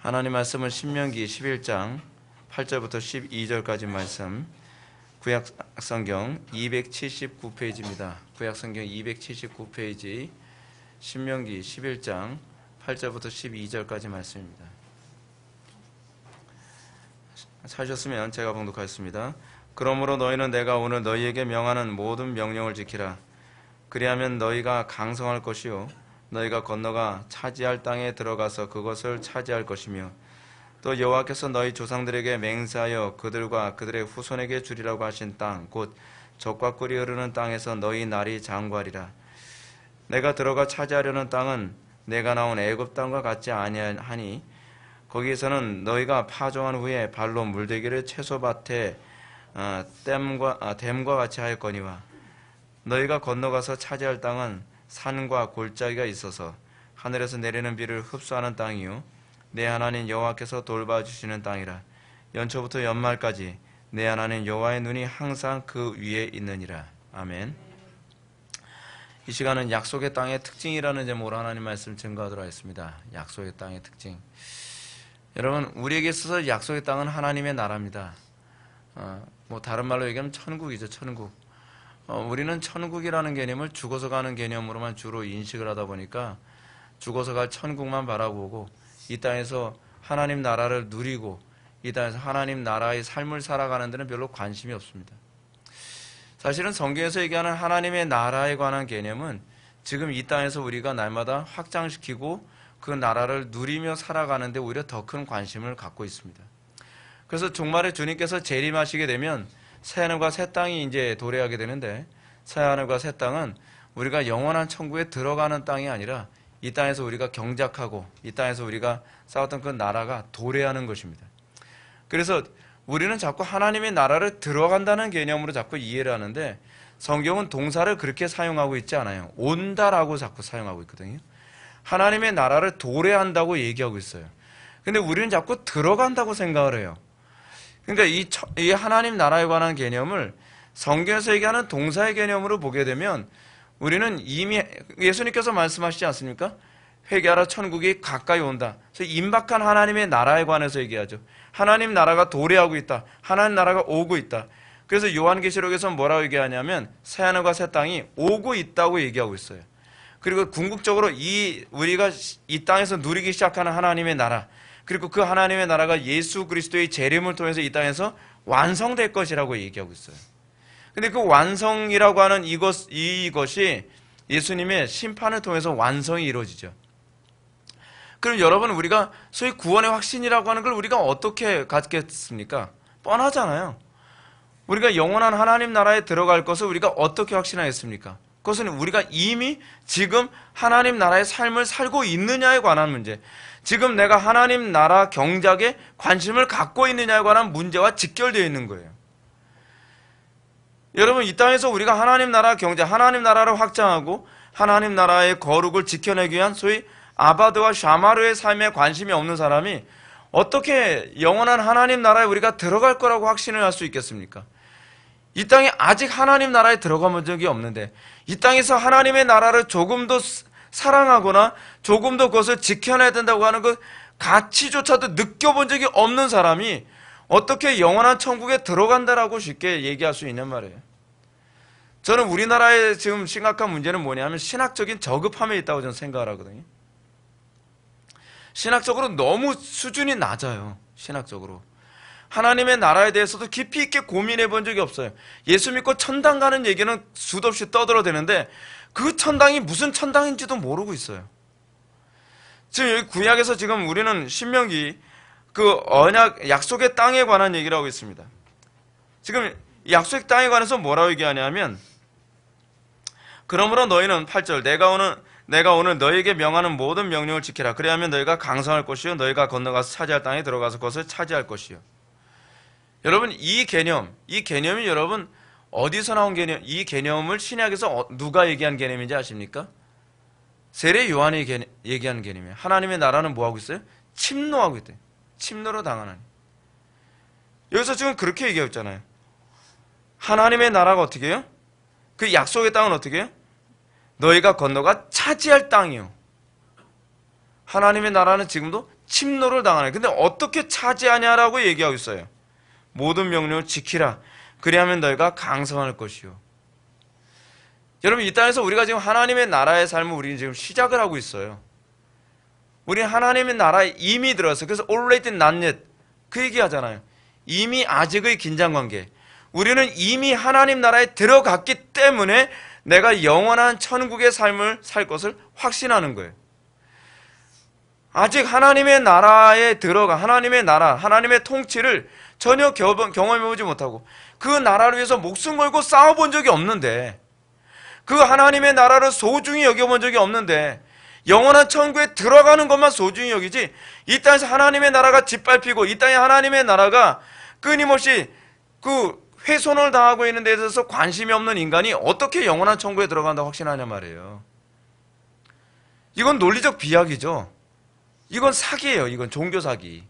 하나님 말씀은 신명기 11장 8절부터 12절까지 말씀, 구약성경 279페이지입니다. 구약성경 279페이지 신명기 11장 8절부터 12절까지 말씀입니다. 찾으셨으면 제가 봉독하겠습니다. 그러므로 너희는 내가 오늘 너희에게 명하는 모든 명령을 지키라. 그리하면 너희가 강성할 것이요 너희가 건너가 차지할 땅에 들어가서 그것을 차지할 것이며 또 여호와께서 너희 조상들에게 맹세하여 그들과 그들의 후손에게 주리라고 하신 땅 곧 젖과 꿀이 흐르는 땅에서 너희 날이 장구하리라. 내가 들어가 차지하려는 땅은 내가 나온 애굽 땅과 같지 아니하니 거기에서는 너희가 파종한 후에 발로 물대기를 채소밭에 댐과 같이 하였거니와 너희가 건너가서 차지할 땅은 산과 골짜기가 있어서 하늘에서 내리는 비를 흡수하는 땅이요 내 하나님 여호와께서 돌봐주시는 땅이라. 연초부터 연말까지 내 하나님 여호와의 눈이 항상 그 위에 있느니라. 아멘. 이 시간은 약속의 땅의 특징이라는 제목으로 하나님 말씀 증거하도록 하겠습니다. 약속의 땅의 특징. 여러분, 우리에게 있어서 약속의 땅은 하나님의 나라입니다. 다른 말로 얘기하면 천국이죠. 천국. 우리는 천국이라는 개념을 죽어서 가는 개념으로만 주로 인식을 하다 보니까 죽어서 갈 천국만 바라보고 이 땅에서 하나님 나라를 누리고 이 땅에서 하나님 나라의 삶을 살아가는 데는 별로 관심이 없습니다. 사실은 성경에서 얘기하는 하나님의 나라에 관한 개념은 지금 이 땅에서 우리가 날마다 확장시키고 그 나라를 누리며 살아가는 데 오히려 더 큰 관심을 갖고 있습니다. 그래서 종말에 주님께서 재림하시게 되면 새하늘과 새 땅이 이제 도래하게 되는데 새하늘과 새 땅은 우리가 영원한 천국에 들어가는 땅이 아니라 이 땅에서 우리가 경작하고 이 땅에서 우리가 싸웠던 그 나라가 도래하는 것입니다. 그래서 우리는 자꾸 하나님의 나라를 들어간다는 개념으로 자꾸 이해를 하는데 성경은 동사를 그렇게 사용하고 있지 않아요. 온다라고 자꾸 사용하고 있거든요. 하나님의 나라를 도래한다고 얘기하고 있어요. 근데 우리는 자꾸 들어간다고 생각을 해요. 그러니까 이 하나님 나라에 관한 개념을 성경에서 얘기하는 동사의 개념으로 보게 되면 우리는 이미 예수님께서 말씀하시지 않습니까? 회개하라 천국이 가까이 온다. 그래서 임박한 하나님의 나라에 관해서 얘기하죠. 하나님 나라가 도래하고 있다. 하나님 나라가 오고 있다. 그래서 요한계시록에서 뭐라고 얘기하냐면 새하늘과 새 땅이 오고 있다고 얘기하고 있어요. 그리고 궁극적으로 우리가 이 땅에서 누리기 시작하는 하나님의 나라, 그리고 그 하나님의 나라가 예수 그리스도의 재림을 통해서 이 땅에서 완성될 것이라고 얘기하고 있어요. 근데 그 완성이라고 하는 이것이 예수님의 심판을 통해서 완성이 이루어지죠. 그럼 여러분, 우리가 소위 구원의 확신이라고 하는 걸 우리가 어떻게 갖겠습니까? 뻔하잖아요. 우리가 영원한 하나님 나라에 들어갈 것을 우리가 어떻게 확신하겠습니까? 그것은 우리가 이미 지금 하나님 나라의 삶을 살고 있느냐에 관한 문제, 지금 내가 하나님 나라 경작에 관심을 갖고 있느냐에 관한 문제와 직결되어 있는 거예요. 여러분, 이 땅에서 우리가 하나님 나라 경작, 하나님 나라를 확장하고 하나님 나라의 거룩을 지켜내기 위한 소위 아바드와 샤마르의 삶에 관심이 없는 사람이 어떻게 영원한 하나님 나라에 우리가 들어갈 거라고 확신을 할 수 있겠습니까? 이 땅에 아직 하나님 나라에 들어가 본 적이 없는데 이 땅에서 하나님의 나라를 조금 더 사랑하거나 조금 더 그것을 지켜내야 된다고 하는 그 가치조차도 느껴본 적이 없는 사람이 어떻게 영원한 천국에 들어간다라고 쉽게 얘기할 수 있는 말이에요. 저는 우리나라의 지금 심각한 문제는 뭐냐면 신학적인 저급함에 있다고 저는 생각을 하거든요. 신학적으로 너무 수준이 낮아요. 신학적으로. 하나님의 나라에 대해서도 깊이 있게 고민해 본 적이 없어요. 예수 믿고 천당 가는 얘기는 수도 없이 떠들어대는데 그 천당이 무슨 천당인지도 모르고 있어요. 지금 여기 구약에서 지금 우리는 신명기 그 언약 약속의 땅에 관한 얘기를 하고 있습니다. 지금 약속의 땅에 관해서 뭐라고 얘기하냐면 그러므로 너희는 8절 내가 오늘 너희에게 명하는 모든 명령을 지키라. 그래야면 너희가 강성할 것이요 너희가 건너가서 차지할 땅에 들어가서 그것을 차지할 것이요. 여러분, 이 개념이 여러분 어디서 나온 개념? 이 개념을 신약에서 누가 얘기한 개념인지 아십니까? 세례 요한이 얘기하는 개념이에요. 하나님의 나라는 뭐하고 있어요? 침노하고 있대요. 침노로 당하나니. 여기서 지금 그렇게 얘기하고 있잖아요. 하나님의 나라가 어떻게 해요? 그 약속의 땅은 어떻게 해요? 너희가 건너가 차지할 땅이요. 하나님의 나라는 지금도 침노를 당하네. 근데 어떻게 차지하냐라고 얘기하고 있어요. 모든 명령을 지키라. 그리하면 너희가 강성할 것이요. 여러분, 이 땅에서 우리가 지금 하나님의 나라의 삶을 우리는 지금 시작을 하고 있어요. 우리는 하나님의 나라에 이미 들어서, 그래서 already not yet 그 얘기 하잖아요. 이미 아직의 긴장관계. 우리는 이미 하나님 나라에 들어갔기 때문에 내가 영원한 천국의 삶을 살 것을 확신하는 거예요. 아직 하나님의 나라에 들어가, 하나님의 나라, 하나님의 통치를 전혀 경험해보지 못하고 그 나라를 위해서 목숨 걸고 싸워본 적이 없는데, 그 하나님의 나라를 소중히 여겨본 적이 없는데, 영원한 천국에 들어가는 것만 소중히 여기지, 이 땅에서 하나님의 나라가 짓밟히고 이 땅에 하나님의 나라가 끊임없이 그 훼손을 당하고 있는 데 대해서 관심이 없는 인간이 어떻게 영원한 천국에 들어간다고 확신하냐 말이에요. 이건 논리적 비약이죠. 이건 사기예요. 이건 종교 사기.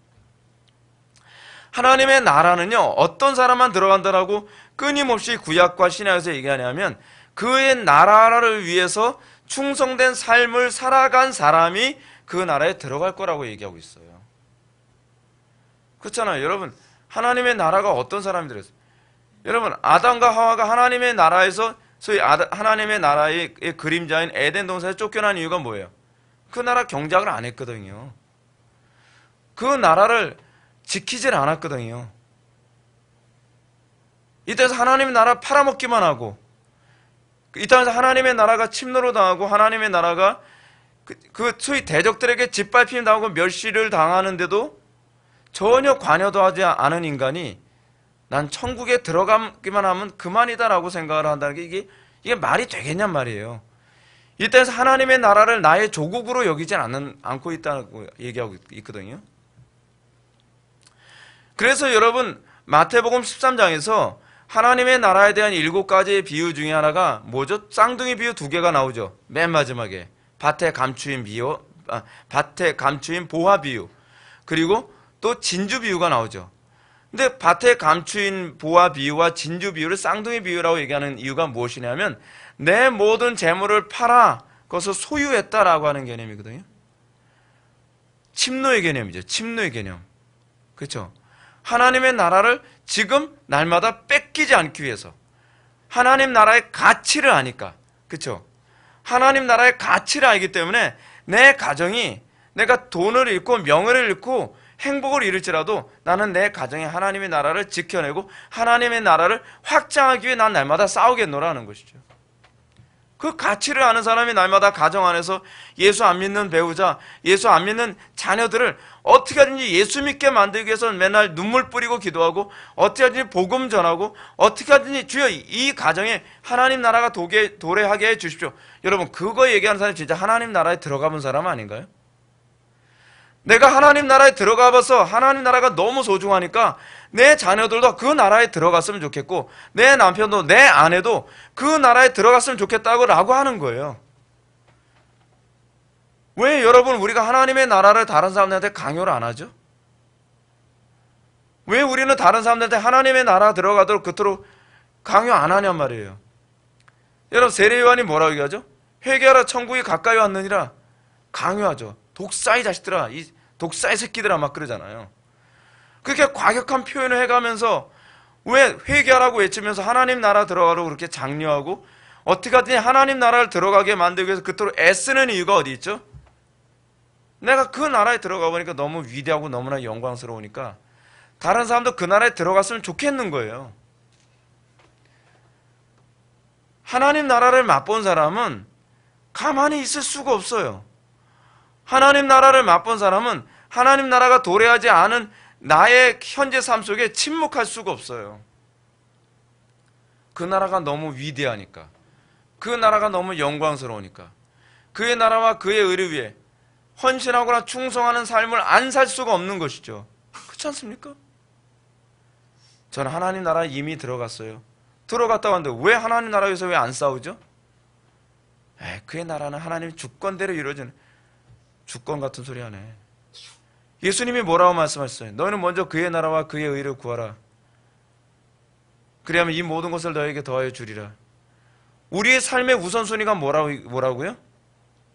하나님의 나라는요, 어떤 사람만 들어간다라고 끊임없이 구약과 신약에서 얘기하냐면, 그의 나라를 위해서 충성된 삶을 살아간 사람이 그 나라에 들어갈 거라고 얘기하고 있어요. 그렇잖아요. 여러분, 하나님의 나라가 어떤 사람들이었어요? 여러분, 아담과 하와가 하나님의 나라에서, 소위 하나님의 나라의 그림자인 에덴 동산에 쫓겨난 이유가 뭐예요? 그 나라 경작을 안 했거든요. 그 나라를 지키질 않았거든요. 이 땅에서 하나님의 나라 팔아먹기만 하고, 이 땅에서 하나님의 나라가 침노로 당하고, 하나님의 나라가 그 소위 대적들에게 짓밟힘 당하고 멸시를 당하는데도 전혀 관여도 하지 않은 인간이 난 천국에 들어가기만 하면 그만이다라고 생각을 한다는 게 이게 말이 되겠냔 말이에요. 이 땅에서 하나님의 나라를 나의 조국으로 여기진 않고 있다고 얘기하고 있거든요. 그래서 여러분, 마태복음 13장에서 하나님의 나라에 대한 7가지의 비유 중에 하나가 뭐죠? 쌍둥이 비유 2개가 나오죠. 맨 마지막에 밭에 감추인 비유, 밭에 감추인 보화 비유, 그리고 또 진주 비유가 나오죠. 근데 밭에 감추인 보화 비유와 진주 비유를 쌍둥이 비유라고 얘기하는 이유가 무엇이냐면, 내 모든 재물을 팔아 그것을 소유했다라고 하는 개념이거든요. 침노의 개념이죠. 침노의 개념. 그렇죠? 하나님의 나라를 지금 날마다 뺏기지 않기 위해서, 하나님 나라의 가치를 아니까, 그렇죠? 하나님 나라의 가치를 알기 때문에 내 가정이, 내가 돈을 잃고 명예를 잃고 행복을 잃을지라도 나는 내 가정에 하나님의 나라를 지켜내고 하나님의 나라를 확장하기 위해 난 날마다 싸우겠노라는 것이죠. 그 가치를 아는 사람이 날마다 가정 안에서 예수 안 믿는 배우자, 예수 안 믿는 자녀들을 어떻게 하든지 예수 믿게 만들기 위해서 맨날 눈물 뿌리고 기도하고, 어떻게 하든지 복음 전하고, 어떻게 하든지 주여 이 가정에 하나님 나라가 도래하게 해 주십시오. 여러분, 그거 얘기하는 사람이 진짜 하나님 나라에 들어가 본 사람 아닌가요? 내가 하나님 나라에 들어가 봐서 하나님 나라가 너무 소중하니까 내 자녀들도 그 나라에 들어갔으면 좋겠고, 내 남편도 내 아내도 그 나라에 들어갔으면 좋겠다고 하는 거예요. 왜 여러분, 우리가 하나님의 나라를 다른 사람들한테 강요를 안 하죠? 왜 우리는 다른 사람들한테 하나님의 나라 들어가도록 그토록 강요 안 하냔 말이에요. 여러분, 세례 요한이 뭐라고 얘기하죠? 회개하라, 천국이 가까이 왔느니라 강요하죠. 독사의 자식들아, 이 독사의 새끼들아 막 그러잖아요. 그렇게 과격한 표현을 해가면서 왜 회개하라고 외치면서 하나님 나라 들어가라고 그렇게 장려하고, 어떻게 하든지 하나님 나라를 들어가게 만들기 위해서 그토록 애쓰는 이유가 어디 있죠? 내가 그 나라에 들어가 보니까 너무 위대하고 너무나 영광스러우니까 다른 사람도 그 나라에 들어갔으면 좋겠는 거예요. 하나님 나라를 맛본 사람은 가만히 있을 수가 없어요. 하나님 나라를 맛본 사람은 하나님 나라가 도래하지 않은 나의 현재 삶 속에 침묵할 수가 없어요. 그 나라가 너무 위대하니까, 그 나라가 너무 영광스러우니까, 그의 나라와 그의 의를 위해 헌신하거나 충성하는 삶을 안 살 수가 없는 것이죠. 그렇지 않습니까? 저는 하나님 나라에 이미 들어갔어요. 들어갔다 왔는데 왜 하나님 나라에서 왜 안 싸우죠? 그의 나라는 하나님 주권대로 이루어지는, 주권 같은 소리 하네. 예수님이 뭐라고 말씀하셨어요? 너희는 먼저 그의 나라와 그의 의를 구하라. 그리하면 이 모든 것을 너에게 더하여 주리라. 우리의 삶의 우선순위가 뭐라고요?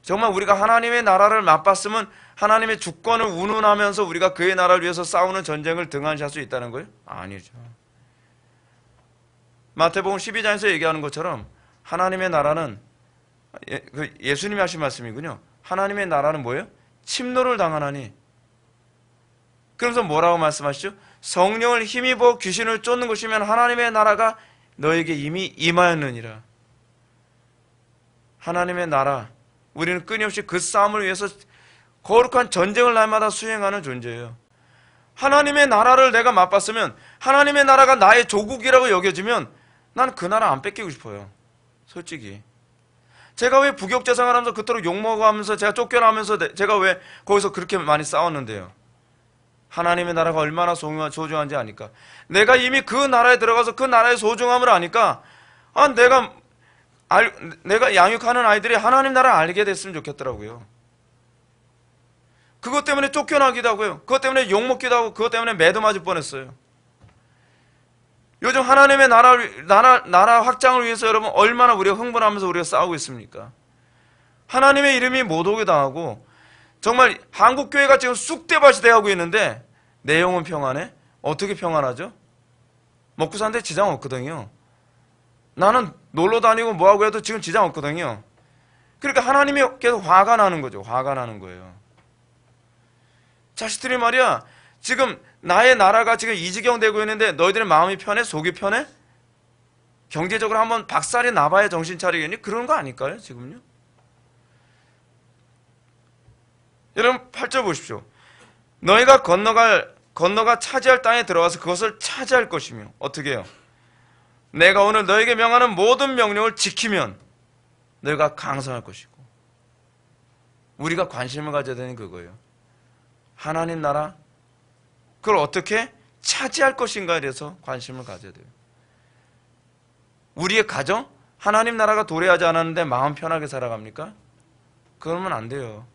정말 우리가 하나님의 나라를 맛봤으면 하나님의 주권을 운운하면서 우리가 그의 나라를 위해서 싸우는 전쟁을 등한시할 수 있다는 거예요? 아니죠. 마태복음 12장에서 얘기하는 것처럼 하나님의 나라는 예수님이 하신 말씀이군요. 하나님의 나라는 뭐예요? 침노를 당하나니. 그러면서 뭐라고 말씀하시죠? 성령을 힘입어 귀신을 쫓는 것이면 하나님의 나라가 너에게 이미 임하였느니라. 하나님의 나라, 우리는 끊임없이 그 싸움을 위해서 거룩한 전쟁을 날마다 수행하는 존재예요. 하나님의 나라를 내가 맛봤으면, 하나님의 나라가 나의 조국이라고 여겨지면 난 그 나라 안 뺏기고 싶어요. 솔직히. 제가 왜 부격제 생활하면서 그토록 욕먹어하면서 제가 쫓겨나면서 제가 왜 거기서 그렇게 많이 싸웠는데요. 하나님의 나라가 얼마나 소중한지 아니까. 내가 이미 그 나라에 들어가서 그 나라의 소중함을 아니까 내가 양육하는 아이들이 하나님 나라를 알게 됐으면 좋겠더라고요. 그것 때문에 쫓겨나기도 하고요. 그것 때문에 욕먹기도 하고 그것 때문에 매도 맞을 뻔했어요. 요즘 하나님의 나라 확장을 위해서 여러분 얼마나 우리가 흥분하면서 우리가 싸우고 있습니까? 하나님의 이름이 못 오게 당하고 정말 한국교회가 지금 쑥대밭이 돼가고 있는데 내 영혼 평안해? 어떻게 평안하죠? 먹고 사는데 지장 없거든요. 나는 놀러 다니고 뭐하고 해도 지금 지장 없거든요. 그러니까 하나님이 계속 화가 나는 거죠. 화가 나는 거예요. 자식들이 말이야, 지금 나의 나라가 지금 이 지경 되고 있는데 너희들의 마음이 편해? 속이 편해? 경제적으로 한번 박살이 나봐야 정신 차리겠니? 그런 거 아닐까요? 지금요? 여러분 8절 보십시오. 너희가 건너가 차지할 땅에 들어가서 그것을 차지할 것이며, 어떻게 해요? 내가 오늘 너에게 명하는 모든 명령을 지키면 너희가 강성할 것이고. 우리가 관심을 가져야 되는 그거예요. 하나님 나라, 그걸 어떻게 차지할 것인가에 대해서 관심을 가져야 돼요. 우리의 가정, 하나님 나라가 도래하지 않았는데 마음 편하게 살아갑니까? 그러면 안 돼요.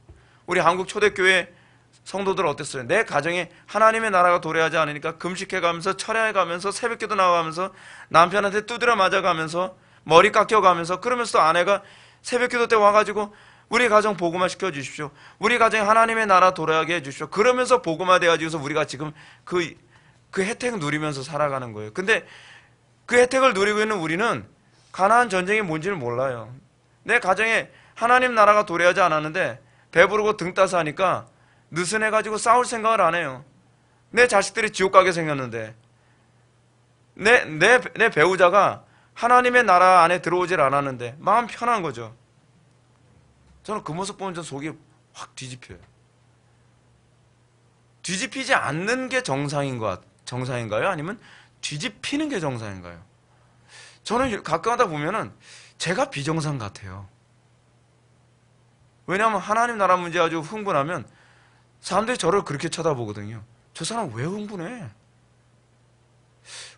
우리 한국 초대교회 성도들 어땠어요? 내 가정에 하나님의 나라가 도래하지 않으니까 금식해가면서 철야해가면서 새벽기도 나가면서 남편한테 두드려 맞아가면서 머리 깎여가면서, 그러면서 아내가 새벽기도 때 와가지고 우리 가정 복음화 시켜주십시오. 우리 가정에 하나님의 나라 도래하게 해주십시오. 그러면서 복음화 돼가지고서 우리가 지금 그 혜택 누리면서 살아가는 거예요. 근데 그 혜택을 누리고 있는 우리는 가나안 전쟁이 뭔지를 몰라요. 내 가정에 하나님 나라가 도래하지 않았는데 배부르고 등 따서 하니까 느슨해가지고 싸울 생각을 안 해요. 내 자식들이 지옥 가게 생겼는데 내 배우자가 하나님의 나라 안에 들어오질 않았는데 마음 편한 거죠. 저는 그 모습 보면 저 속이 확 뒤집혀요. 뒤집히지 않는 게 정상인가요? 아니면 뒤집히는 게 정상인가요? 저는 가끔 하다 보면은 제가 비정상 같아요. 왜냐하면 하나님 나라 문제 가지고 흥분하면 사람들이 저를 그렇게 쳐다보거든요. 저 사람 왜 흥분해?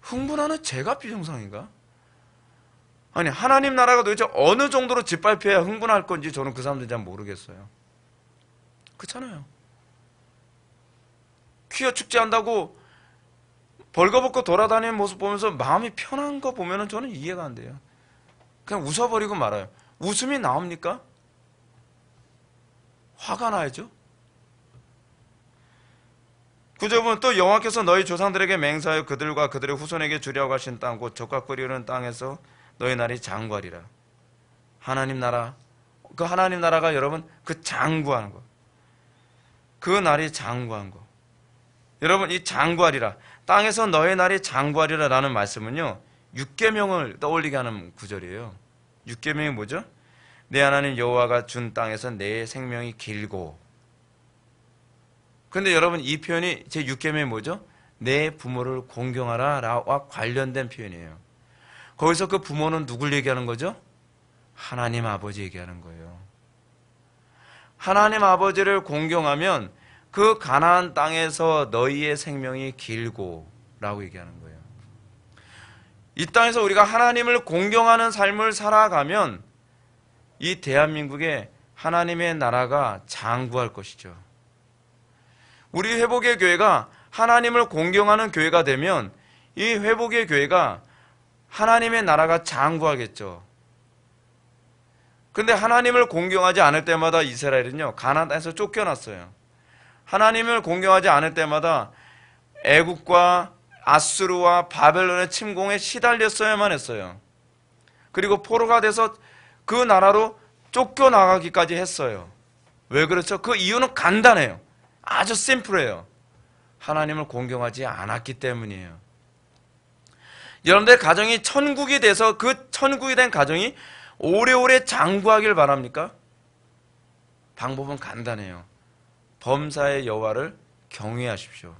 흥분하는 제가 비정상인가? 아니, 하나님 나라가 도대체 어느 정도로 짓밟혀야 흥분할 건지 저는 그 사람들 잘 모르겠어요. 그렇잖아요. 퀴어 축제한다고 벌거벗고 돌아다니는 모습 보면서 마음이 편한 거 보면 저는 이해가 안 돼요. 그냥 웃어버리고 말아요. 웃음이 나옵니까? 화가 나야죠. 9절 보면 또 여호와께서 너희 조상들에게 맹세하여 그들과 그들의 후손에게 주려고 하신 땅 곧 젖과 꿀이 흐르는 땅에서 너희 날이 장구하리라. 하나님 나라, 그 하나님 나라가 여러분 그 장구하는 거, 그 날이 장구한 거. 여러분 이 장구하리라, 땅에서 너의 날이 장구하리라 라는 말씀은요 6계명을 떠올리게 하는 구절이에요. 6계명이 뭐죠? 내 하나님 여호와가 준 땅에서 내 생명이 길고. 근데 여러분 이 표현이 제 6계명이 뭐죠? 내 부모를 공경하라 라와 관련된 표현이에요. 거기서 그 부모는 누굴 얘기하는 거죠? 하나님 아버지 얘기하는 거예요. 하나님 아버지를 공경하면 그 가나안 땅에서 너희의 생명이 길고 라고 얘기하는 거예요. 이 땅에서 우리가 하나님을 공경하는 삶을 살아가면 이 대한민국에 하나님의 나라가 장구할 것이죠. 우리 회복의 교회가 하나님을 공경하는 교회가 되면 이 회복의 교회가 하나님의 나라가 장구하겠죠. 근데 하나님을 공경하지 않을 때마다 이스라엘은요, 가나안 땅에서 쫓겨났어요. 하나님을 공경하지 않을 때마다 애국과 아수르와 바벨론의 침공에 시달렸어야만 했어요. 그리고 포로가 돼서 그 나라로 쫓겨나가기까지 했어요. 왜 그렇죠? 그 이유는 간단해요. 아주 심플해요. 하나님을 공경하지 않았기 때문이에요. 여러분들 가정이 천국이 돼서 그 천국이 된 가정이 오래오래 장구하길 바랍니까? 방법은 간단해요. 범사의 여호와를 경외하십시오.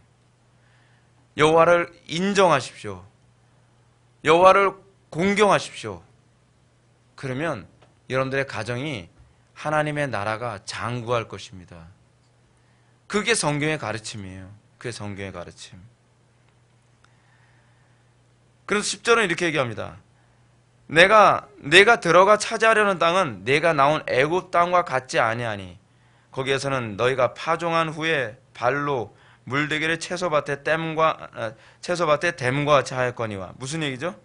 여호와를 인정하십시오. 여호와를 공경하십시오. 그러면 여러분들의 가정이 하나님의 나라가 장구할 것입니다. 그게 성경의 가르침이에요. 그게 성경의 가르침. 그래서 10절은 이렇게 얘기합니다. 내가 들어가 차지하려는 땅은 내가 나온 애굽 땅과 같지 아니하니 거기에서는 너희가 파종한 후에 발로 물대기를 채소밭에 댐과 같이 하였거니와. 무슨 얘기죠?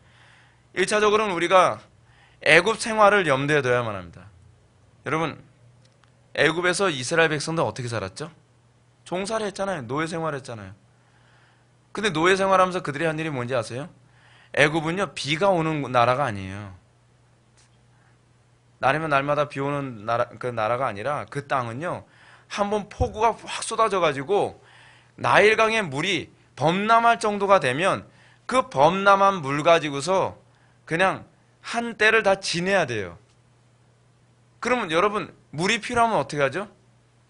1차적으로는 우리가 애굽 생활을 염두에 둬야만 합니다. 여러분, 애굽에서 이스라엘 백성들 어떻게 살았죠? 종살이 했잖아요. 노예 생활했잖아요. 근데 노예 생활하면서 그들이 한 일이 뭔지 아세요? 애굽은요, 비가 오는 나라가 아니에요. 날이면 날마다 비 오는 그 나라가 아니라 그 땅은요, 한번 폭우가 확 쏟아져가지고 나일강의 물이 범람할 정도가 되면 그 범람한 물 가지고서 그냥 한 때를 다 지내야 돼요. 그러면 여러분, 물이 필요하면 어떻게 하죠?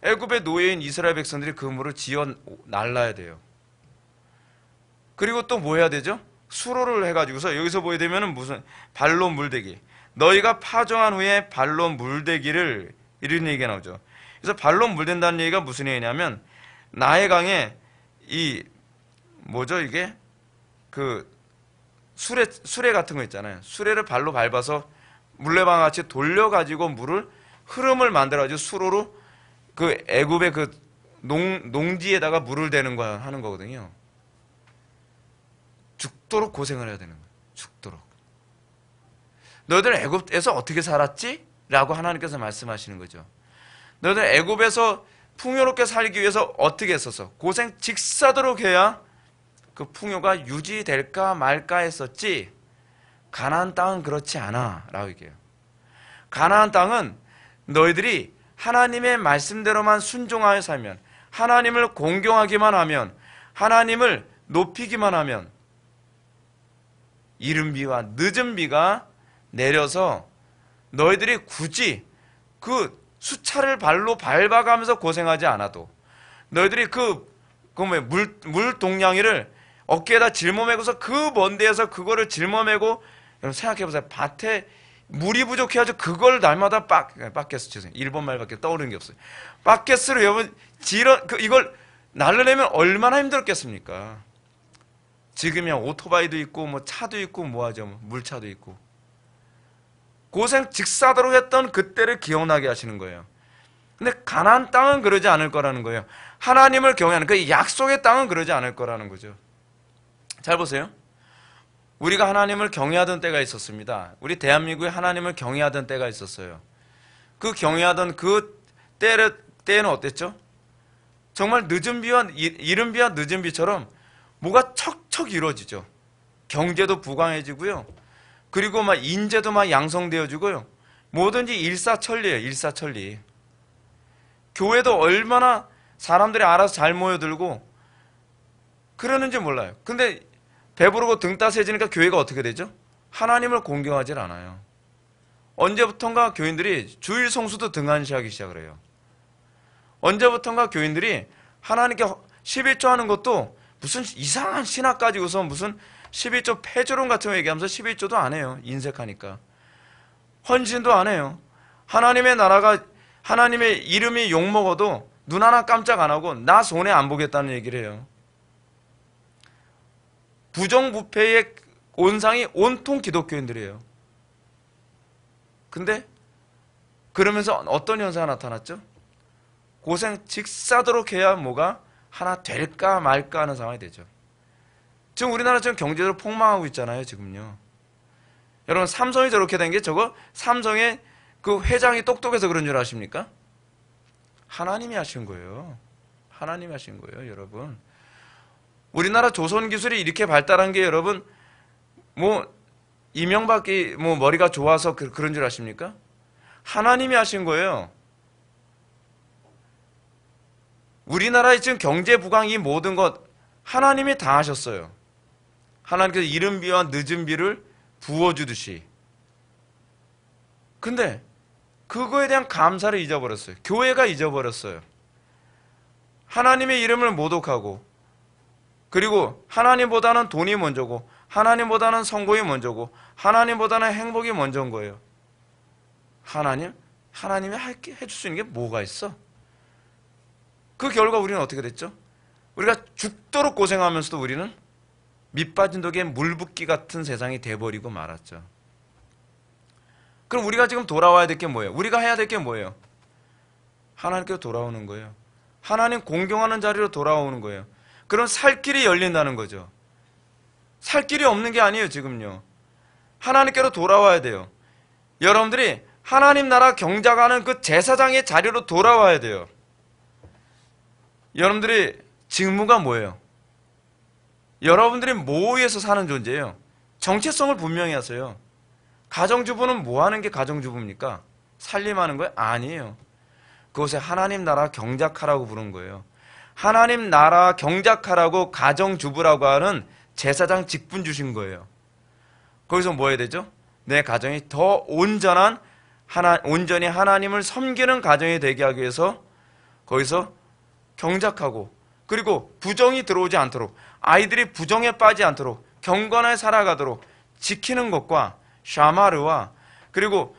애굽의 노예인 이스라엘 백성들이 그 물을 지어 날라야 돼요. 그리고 또 뭐 해야 되죠? 수로를 해가지고서 여기서 보게 되면은 무슨 발로 물대기. 너희가 파종한 후에 발로 물대기를 이런 얘기가 나오죠. 그래서 발로 물댄다는 얘기가 무슨 얘기냐면 나일강에 이 뭐죠 이게 그 수레 같은 거 있잖아요. 수레를 발로 밟아서 물레방 같이 돌려가지고 물을 흐름을 만들어가지고 수로로 그 애굽의 그 농지에다가 물을 대는 거 하는 거거든요. 죽도록 고생을 해야 되는 거예요. 죽도록. 너희들 애굽에서 어떻게 살았지? 라고 하나님께서 말씀하시는 거죠. 너희들 애굽에서 풍요롭게 살기 위해서 어떻게 했었어? 고생 직사도록 해야 그 풍요가 유지될까 말까 했었지. 가나안 땅은 그렇지 않아 라고 얘기해요. 가나안 땅은 너희들이 하나님의 말씀대로만 순종하여 살면, 하나님을 공경하기만 하면, 하나님을 높이기만 하면 이른 비와 늦은 비가 내려서 너희들이 굳이 그 수차를 발로 밟아가면서 고생하지 않아도 너희들이 물 동냥이를 어깨에다 짊어매고서 그 먼 데에서 그거를 짊어매고, 여러분 생각해보세요. 밭에 물이 부족해가지고 그걸 날마다 바켓스 죄송해요. 일본 말밖에 떠오르는 게 없어요. 바켓스로 여러분 이걸 날려내면 얼마나 힘들었겠습니까? 지금이야 오토바이도 있고 뭐 차도 있고 뭐하죠. 물차도 있고. 고생 직사도록 했던 그때를 기억나게 하시는 거예요. 근데 가나안 땅은 그러지 않을 거라는 거예요. 하나님을 경외하는 그 약속의 땅은 그러지 않을 거라는 거죠. 잘 보세요. 우리가 하나님을 경외하던 때가 있었습니다. 우리 대한민국에 하나님을 경외하던 때가 있었어요. 그 경외하던 그 때는 어땠죠? 정말 늦은 비와 이른 비와 늦은 비처럼 뭐가 척척 이루어지죠. 경제도 부강해지고요. 그리고 막 인재도 막 양성되어지고요. 뭐든지 일사천리예요. 일사천리. 교회도 얼마나 사람들이 알아서 잘 모여들고 그러는지 몰라요. 근데 배부르고 등 따스해지니까 교회가 어떻게 되죠? 하나님을 공경하지 않아요. 언제부턴가 교인들이 주일 성수도 등한시하기 시작을 해요. 언제부턴가 교인들이 하나님께 11조 하는 것도 무슨 이상한 신학 가지고서 무슨 11조 폐조론 같은 거 얘기하면서 11조도 안 해요. 인색하니까. 헌신도 안 해요. 하나님의 나라가, 하나님의 이름이 욕먹어도 눈 하나 깜짝 안 하고 나 손해 안 보겠다는 얘기를 해요. 부정부패의 온상이 온통 기독교인들이에요. 근데 그러면서 어떤 현상이 나타났죠? 고생 직사도록 해야 뭐가 하나 될까 말까 하는 상황이 되죠. 지금 우리나라 지금 경제적으로 폭망하고 있잖아요. 지금요. 여러분 삼성이 저렇게 된 게 저거 삼성의 그 회장이 똑똑해서 그런 줄 아십니까? 하나님이 하신 거예요. 하나님이 하신 거예요, 여러분. 우리나라 조선 기술이 이렇게 발달한 게 여러분, 이명박이 머리가 좋아서 그런 줄 아십니까? 하나님이 하신 거예요. 우리나라의 지금 경제 부강 이 모든 것 하나님이 다 하셨어요. 하나님께서 이른 비와 늦은 비를 부어주듯이. 근데 그거에 대한 감사를 잊어버렸어요. 교회가 잊어버렸어요. 하나님의 이름을 모독하고, 그리고 하나님보다는 돈이 먼저고, 하나님보다는 성공이 먼저고, 하나님보다는 행복이 먼저인 거예요. 하나님이 해줄 수 있는 게 뭐가 있어? 그 결과 우리는 어떻게 됐죠? 우리가 죽도록 고생하면서도 우리는 밑빠진 독에 물붓기 같은 세상이 돼버리고 말았죠. 그럼 우리가 지금 돌아와야 될 게 뭐예요? 우리가 해야 될 게 뭐예요? 하나님께로 돌아오는 거예요. 하나님 공경하는 자리로 돌아오는 거예요. 그럼 살 길이 열린다는 거죠. 살 길이 없는 게 아니에요, 지금요. 하나님께로 돌아와야 돼요. 여러분들이 하나님 나라 경작하는 그 제사장의 자리로 돌아와야 돼요. 여러분들이 직무가 뭐예요? 여러분들이 뭐 위해서 사는 존재예요? 정체성을 분명히 하세요. 가정주부는 뭐 하는 게 가정주부입니까? 살림하는 거예요? 아니에요. 그것에 하나님 나라 경작하라고 부른 거예요. 하나님 나라 경작하라고 가정주부라고 하는 제사장 직분 주신 거예요. 거기서 뭐 해야 되죠? 내 가정이 더 온전히 하나님을 섬기는 가정이 되게 하기 위해서 거기서 경작하고, 그리고 부정이 들어오지 않도록, 아이들이 부정에 빠지지 않도록 경건하게 살아가도록 지키는 것과 샤마르와, 그리고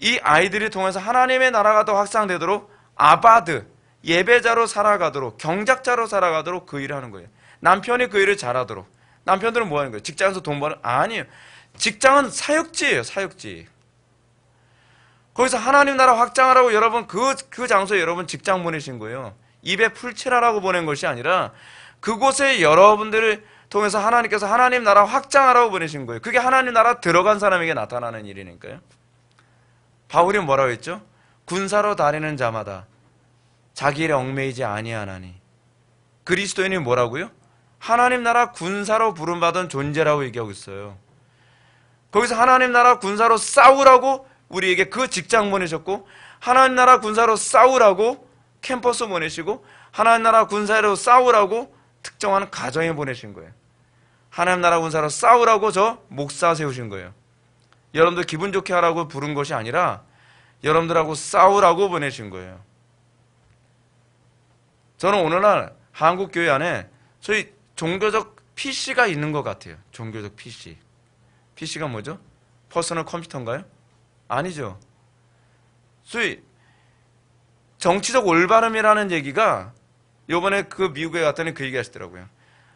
이 아이들이 통해서 하나님의 나라가 더 확산되도록 아바드, 예배자로 살아가도록, 경작자로 살아가도록 그 일을 하는 거예요. 남편이 그 일을 잘하도록. 남편들은 뭐 하는 거예요? 직장에서 돈 버는? 아니에요. 직장은 사역지예요, 사역지. 거기서 하나님 나라 확장하라고 여러분 그 장소에 여러분 직장 보내신 거예요. 입에 풀칠하라고 보낸 것이 아니라 그곳에 여러분들을 통해서 하나님께서 하나님 나라 확장하라고 보내신 거예요. 그게 하나님 나라 들어간 사람에게 나타나는 일이니까요. 바울이 뭐라고 했죠? 군사로 다니는 자마다 자기 일에 얽매이지 아니하나니. 그리스도인이 뭐라고요? 하나님 나라 군사로 부름받은 존재라고 얘기하고 있어요. 거기서 하나님 나라 군사로 싸우라고 우리에게 그 직장 보내셨고, 하나님 나라 군사로 싸우라고 캠퍼스 보내시고, 하나님 나라 군사로 싸우라고 특정한 가정에 보내신 거예요. 하나님 나라 군사로 싸우라고 저 목사 세우신 거예요. 여러분들 기분 좋게 하라고 부른 것이 아니라 여러분들하고 싸우라고 보내신 거예요. 저는 오늘날 한국 교회 안에 소위 종교적 PC가 있는 것 같아요. 종교적 PC. PC가 뭐죠? 퍼스널 컴퓨터인가요? 아니죠. 소위 정치적 올바름이라는 얘기가 요번에 그 미국에 갔더니 그 얘기 하시더라고요.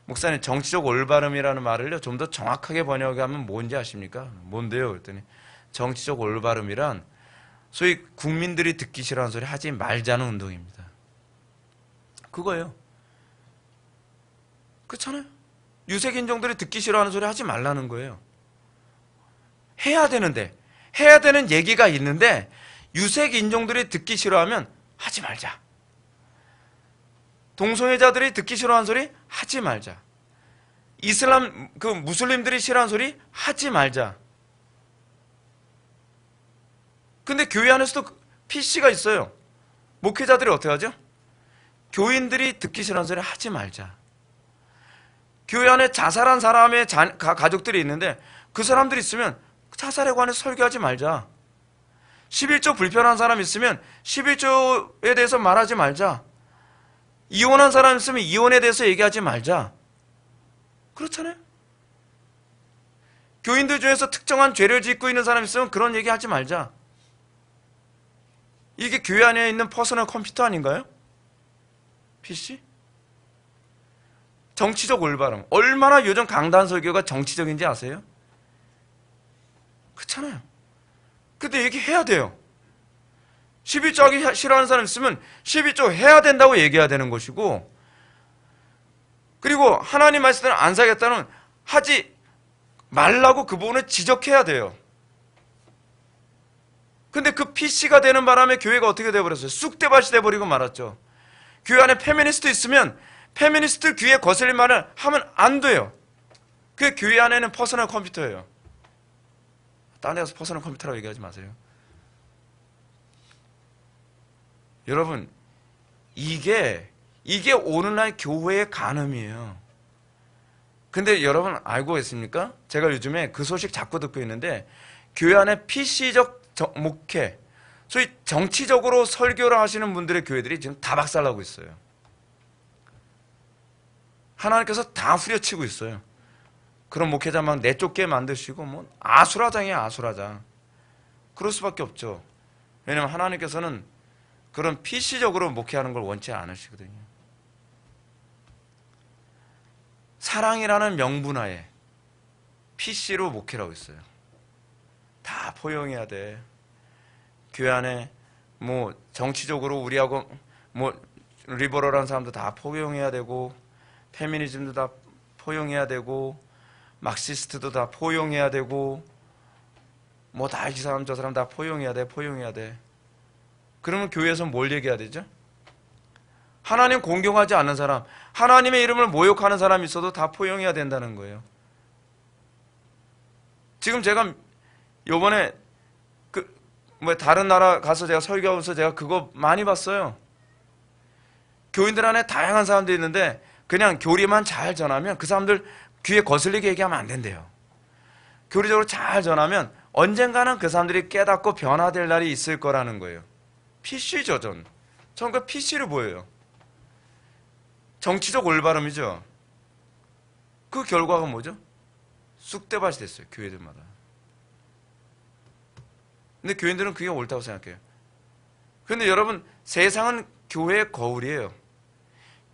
목사님, 정치적 올바름이라는 말을요 좀 더 정확하게 번역하면 뭔지 아십니까? 뭔데요? 그랬더니 정치적 올바름이란 소위 국민들이 듣기 싫어하는 소리 하지 말자는 운동입니다. 그거예요. 그렇잖아요. 유색인종들이 듣기 싫어하는 소리 하지 말라는 거예요. 해야 되는 얘기가 있는데 유색인종들이 듣기 싫어하면 하지 말자. 동성애자들이 듣기 싫어하는 소리 하지 말자. 무슬림들이 싫어하는 소리 하지 말자. 근데 교회 안에서도 PC가 있어요. 목회자들이 어떻게 하죠? 교인들이 듣기 싫어하는 소리 하지 말자. 교회 안에 자살한 사람의 가족들이 있는데 그 사람들이 있으면 자살에 관해서 설교하지 말자. 11조 불편한 사람 있으면 11조에 대해서 말하지 말자. 이혼한 사람 있으면 이혼에 대해서 얘기하지 말자. 그렇잖아요. 교인들 중에서 특정한 죄를 짓고 있는 사람 있으면 그런 얘기 하지 말자. 이게 교회 안에 있는 퍼스널 컴퓨터 아닌가요? PC? 정치적 올바름. 얼마나 요즘 강단 설교가 정치적인지 아세요? 그렇잖아요. 근데 얘기해야 돼요. 11조 하기 싫어하는 사람 있으면 11조 해야 된다고 얘기해야 되는 것이고, 그리고 하나님 말씀을 안 사겠다는 하지 말라고 그 부분을 지적해야 돼요. 근데 그 PC가 되는 바람에 교회가 어떻게 돼버렸어요? 쑥대밭이 돼버리고 말았죠. 교회 안에 페미니스트 있으면 페미니스트 귀에 거슬릴 말을 하면 안 돼요. 그 교회 안에는 퍼스널 컴퓨터예요. 딴 데 가서 퍼스널 컴퓨터라고 얘기하지 마세요. 여러분, 이게 오늘날 교회의 간음이에요. 근데 여러분 알고 계십니까? 제가 요즘에 그 소식 자꾸 듣고 있는데, 교회 안에 PC적 목회, 소위 정치적으로 설교를 하시는 분들의 교회들이 지금 다 박살나고 있어요. 하나님께서 다 후려치고 있어요. 그런 목회자 막 내쫓게 만드시고, 뭐 아수라장이에요, 아수라장. 그럴 수밖에 없죠. 왜냐하면 하나님께서는 그런 PC적으로 목회하는 걸 원치 않으시거든요. 사랑이라는 명분하에 PC로 목회를 하고 있어요. 다 포용해야 돼. 교회 안에 뭐 정치적으로 우리하고 뭐 리버럴한 사람도 다 포용해야 되고, 페미니즘도 다 포용해야 되고, 막시스트도 다 포용해야 되고, 뭐 다 이 사람 저 사람 다 포용해야 돼. 그러면 교회에서 뭘 얘기해야 되죠? 하나님 공경하지 않는 사람, 하나님의 이름을 모욕하는 사람이 있어도 다 포용해야 된다는 거예요. 지금 제가 요번에 다른 나라 가서 제가 설교하면서 제가 그거 많이 봤어요. 교인들 안에 다양한 사람들이 있는데 그냥 교리만 잘 전하면 그 사람들 귀에 거슬리게 얘기하면 안 된대요. 교리적으로 잘 전하면 언젠가는 그 사람들이 깨닫고 변화될 날이 있을 거라는 거예요. PC죠, 전 그 PC를 보여요. 정치적 올바름이죠. 그 결과가 뭐죠? 쑥대밭이 됐어요, 교회들마다. 근데 교인들은 그게 옳다고 생각해요. 그런데 여러분, 세상은 교회의 거울이에요.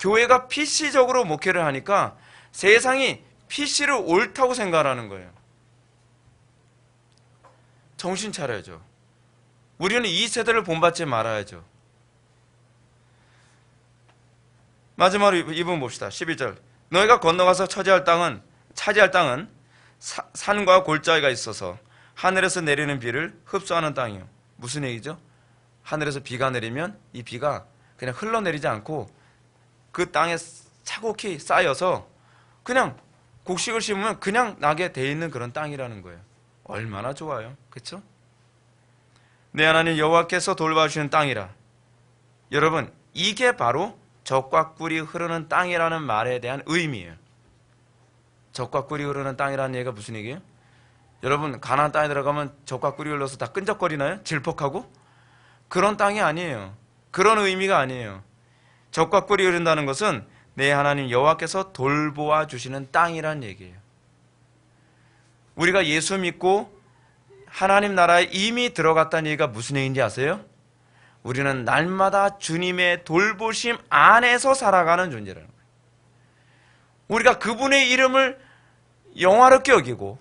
교회가 PC적으로 목회를 하니까 세상이 PC를 옳다고 생각하는 거예요. 정신 차려야죠. 우리는 이 세대를 본받지 말아야죠. 마지막으로 이 부분 봅시다. 12절. 너희가 건너가서 차지할 땅은 산과 골짜기가 있어서 하늘에서 내리는 비를 흡수하는 땅이요. 무슨 얘기죠? 하늘에서 비가 내리면 이 비가 그냥 흘러내리지 않고 그 땅에 차곡히 쌓여서 그냥 곡식을 심으면 그냥 나게 돼 있는 그런 땅이라는 거예요. 얼마나 좋아요. 그렇죠? 내 하나님 여호와께서 돌봐주시는 땅이라. 여러분, 이게 바로 젖과 꿀이 흐르는 땅이라는 말에 대한 의미예요. 젖과 꿀이 흐르는 땅이라는 얘기가 무슨 얘기예요? 여러분, 가나안 땅에 들어가면 젖과 꿀이 흘러서 다 끈적거리나요? 질퍽하고? 그런 땅이 아니에요. 그런 의미가 아니에요. 젖과 꿀이 흐른다는 것은 내 하나님 여호와께서 돌보아 주시는 땅이란 얘기예요. 우리가 예수 믿고 하나님 나라에 이미 들어갔다는 얘기가 무슨 얘기인지 아세요? 우리는 날마다 주님의 돌보심 안에서 살아가는 존재라는 거예요. 우리가 그분의 이름을 영화롭게 여기고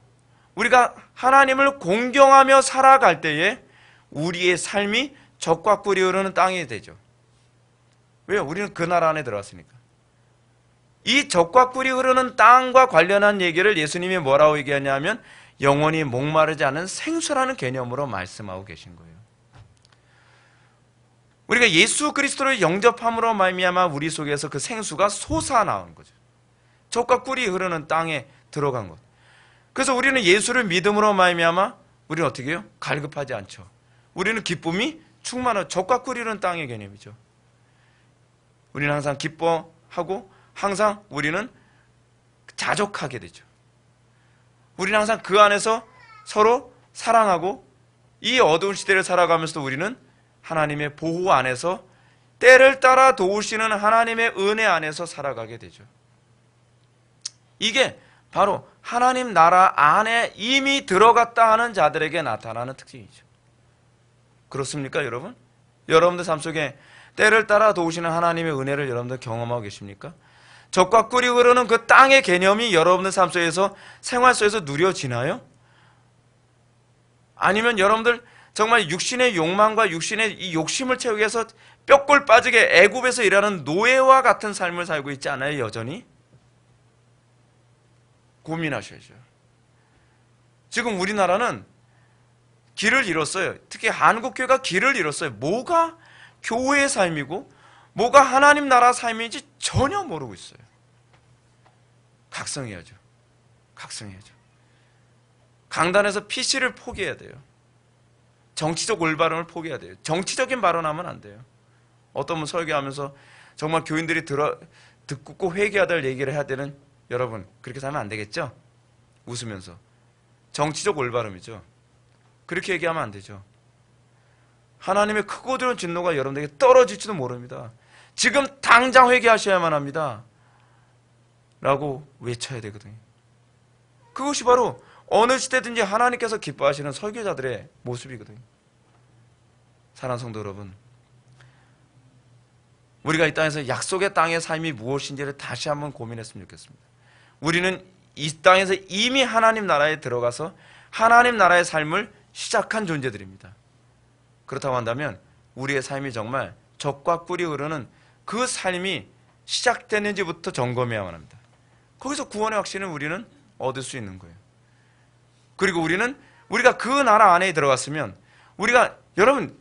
우리가 하나님을 공경하며 살아갈 때에 우리의 삶이 젖과 꿀이 흐르는 땅이 되죠. 왜요? 우리는 그 나라 안에 들어왔으니까. 이 젖과 꿀이 흐르는 땅과 관련한 얘기를 예수님이 뭐라고 얘기하냐면 영원히 목마르지 않은 생수라는 개념으로 말씀하고 계신 거예요. 우리가 예수 그리스도를 영접함으로 말미암아 우리 속에서 그 생수가 솟아나오는 거죠. 젖과 꿀이 흐르는 땅에 들어간 것. 그래서 우리는 예수를 믿음으로 말미암아 우리는 어떻게 해요? 갈급하지 않죠. 우리는 기쁨이 충만한 젖과 꿀이 흐르는 땅의 개념이죠. 우리는 항상 기뻐하고 항상 우리는 자족하게 되죠. 우리는 항상 그 안에서 서로 사랑하고 이 어두운 시대를 살아가면서도 우리는 하나님의 보호 안에서 때를 따라 도우시는 하나님의 은혜 안에서 살아가게 되죠. 이게 바로 하나님 나라 안에 이미 들어갔다 하는 자들에게 나타나는 특징이죠. 그렇습니까, 여러분? 여러분들 삶 속에 때를 따라 도우시는 하나님의 은혜를 여러분들 경험하고 계십니까? 젖과 꿀이 흐르는 그 땅의 개념이 여러분들 삶 속에서 생활 속에서 누려지나요? 아니면 여러분들 정말 육신의 욕망과 육신의 이 욕심을 채우기 위해서 뼈골 빠지게 애굽에서 일하는 노예와 같은 삶을 살고 있지 않아요, 여전히? 고민하셔야죠. 지금 우리나라는 길을 잃었어요. 특히 한국교회가 길을 잃었어요. 뭐가 교회의 삶이고 뭐가 하나님 나라 삶인지 전혀 모르고 있어요. 각성해야죠. 각성해야죠. 강단에서 PC를 포기해야 돼요. 정치적 올바름을 포기해야 돼요. 정치적인 발언하면 안 돼요. 어떤 분 설교하면서 정말 교인들이 듣고 꼭 회개해야 될 얘기를 해야 되는 여러분, 그렇게 살면 안 되겠죠? 웃으면서. 정치적 올바름이죠. 그렇게 얘기하면 안 되죠. 하나님의 크고 두려운 진노가 여러분에게 떨어질지도 모릅니다. 지금 당장 회개하셔야만 합니다. 라고 외쳐야 되거든요. 그것이 바로 어느 시대든지 하나님께서 기뻐하시는 설교자들의 모습이거든요. 사랑하는 성도 여러분, 우리가 이 땅에서 약속의 땅의 삶이 무엇인지를 다시 한번 고민했으면 좋겠습니다. 우리는 이 땅에서 이미 하나님 나라에 들어가서 하나님 나라의 삶을 시작한 존재들입니다. 그렇다고 한다면 우리의 삶이 정말 적과 꿀이 흐르는 그 삶이 시작됐는지부터 점검해야만 합니다. 거기서 구원의 확신을 우리는 얻을 수 있는 거예요. 그리고 우리가 그 나라 안에 들어갔으면 여러분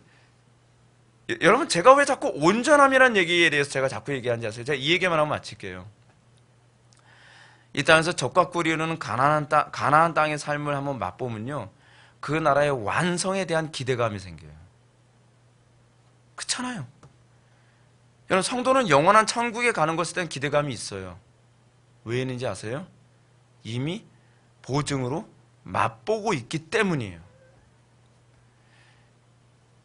제가 왜 자꾸 온전함이라는 얘기에 대해서 제가 자꾸 얘기하는지 아세요? 제가 이 얘기만 하고 마칠게요. 이 땅에서 적과 꿀이 흐르는 가나안 땅의 삶을 한번 맛보면요, 그 나라의 완성에 대한 기대감이 생겨요. 그렇잖아요. 여러분, 성도는 영원한 천국에 가는 것에 대한 기대감이 있어요. 왜 있는지 아세요? 이미 보증으로 맛보고 있기 때문이에요.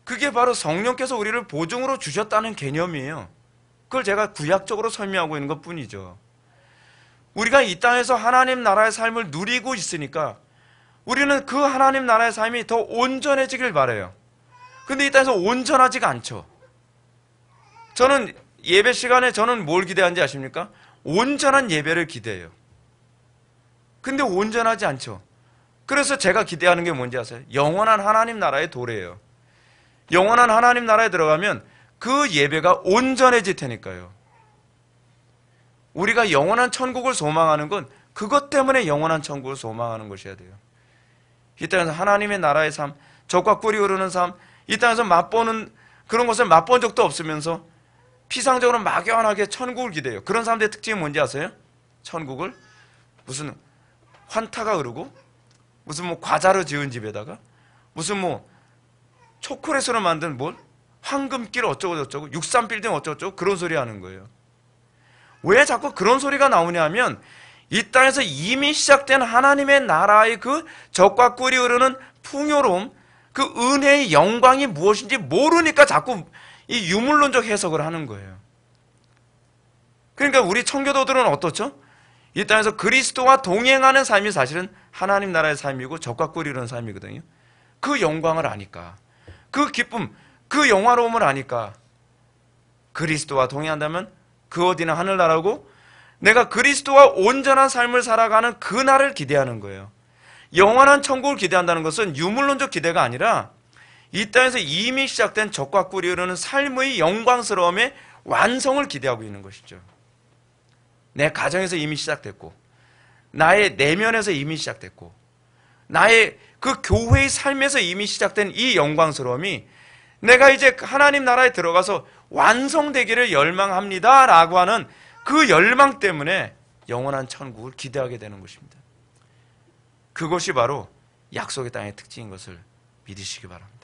그게 바로 성령께서 우리를 보증으로 주셨다는 개념이에요. 그걸 제가 구약적으로 설명하고 있는 것뿐이죠. 우리가 이 땅에서 하나님 나라의 삶을 누리고 있으니까 우리는 그 하나님 나라의 삶이 더 온전해지길 바라요. 근데 이 땅에서 온전하지가 않죠. 저는 예배 시간에 뭘 기대하는지 아십니까? 온전한 예배를 기대해요. 근데 온전하지 않죠. 그래서 제가 기대하는 게 뭔지 아세요? 영원한 하나님 나라의 도래예요. 영원한 하나님 나라에 들어가면 그 예배가 온전해질 테니까요. 우리가 영원한 천국을 소망하는 건 그것 때문에 영원한 천국을 소망하는 것이어야 돼요. 이 땅에서 하나님의 나라의 삶, 적과 꿀이 흐르는 삶, 이 땅에서 맛보는 그런 것을 맛본 적도 없으면서 피상적으로 막연하게 천국을 기대해요. 그런 사람들의 특징이 뭔지 아세요? 천국을 무슨 환타가 흐르고 무슨 과자로 지은 집에다가 무슨 초콜릿으로 만든 황금길 어쩌고저쩌고 63빌딩 어쩌고저쩌고 그런 소리 하는 거예요. 왜 자꾸 그런 소리가 나오냐 하면 이 땅에서 이미 시작된 하나님의 나라의 그 적과 꿀이 흐르는 풍요로움, 그 은혜의 영광이 무엇인지 모르니까 자꾸 이 유물론적 해석을 하는 거예요. 그러니까 우리 청교도들은 어떻죠? 이 땅에서 그리스도와 동행하는 삶이 사실은 하나님 나라의 삶이고 적과 꿀이 흐르는 삶이거든요. 그 영광을 아니까, 그 기쁨, 그 영화로움을 아니까 그리스도와 동행한다면 그 어디나 하늘나라고 내가 그리스도와 온전한 삶을 살아가는 그날을 기대하는 거예요. 영원한 천국을 기대한다는 것은 유물론적 기대가 아니라 이 땅에서 이미 시작된 적과 꿀이 흐르는 삶의 영광스러움의 완성을 기대하고 있는 것이죠. 내 가정에서 이미 시작됐고 나의 내면에서 이미 시작됐고 나의 그 교회의 삶에서 이미 시작된 이 영광스러움이 내가 이제 하나님 나라에 들어가서 완성되기를 열망합니다 라고 하는 그 열망 때문에 영원한 천국을 기대하게 되는 것입니다. 그것이 바로 약속의 땅의 특징인 것을 믿으시기 바랍니다.